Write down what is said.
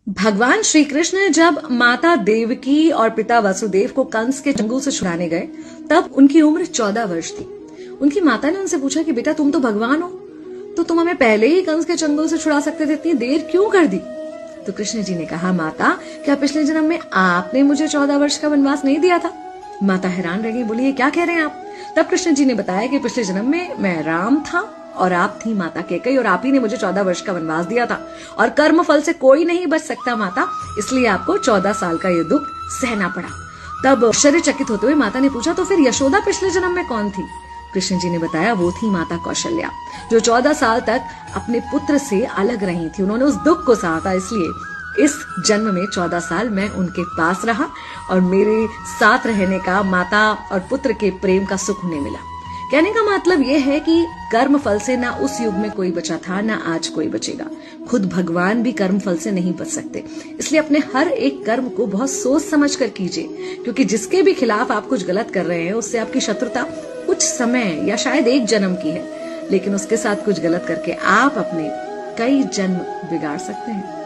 भगवान श्री कृष्ण जब माता देवकी और पिता वसुदेव को कंस के चंगुल से छुड़ाने गए तब उनकी उम्र 14 वर्ष थी। उनकी माता ने उनसे पूछा कि बेटा तुम तो भगवान हो, तो तुम हमें पहले ही कंस के चंगुल से छुड़ा सकते थे, इतनी देर क्यों कर दी? तो कृष्ण जी ने कहा, माता क्या पिछले जन्म में आपने मुझे 14 वर्ष का वनवास नहीं दिया था? माता हैरान रह गई, बोली ये क्या कह रहे हैं आप? तब कृष्ण जी ने बताया कि पिछले जन्म में मैं राम था और आप थी माता कैकेयी और आप ही ने मुझे 14 वर्ष का वनवास दिया था और कर्म फल से कोई नहीं बच सकता माता, इसलिए आपको 14 साल का ये दुख सहना पड़ा। तब आश्चर्यचकित होते हुए माता ने पूछा, तो फिर यशोदा पिछले जन्म में कौन थी? कृष्ण जी ने बताया, वो थी माता कौशल्या, जो 14 साल तक अपने पुत्र से अलग रही थी। उन्होंने उस दुख को सहा था, इसलिए इस जन्म में 14 साल मैं उनके पास रहा और मेरे साथ रहने का माता और पुत्र के प्रेम का सुख उन्हें मिला। कहने का मतलब यह है कि कर्म फल से ना उस युग में कोई बचा था, ना आज कोई बचेगा। खुद भगवान भी कर्म फल से नहीं बच सकते, इसलिए अपने हर एक कर्म को बहुत सोच समझ कर कीजिए, क्योंकि जिसके भी खिलाफ आप कुछ गलत कर रहे हैं उससे आपकी शत्रुता कुछ समय या शायद एक जन्म की है, लेकिन उसके साथ कुछ गलत करके आप अपने कई जन्म बिगाड़ सकते हैं।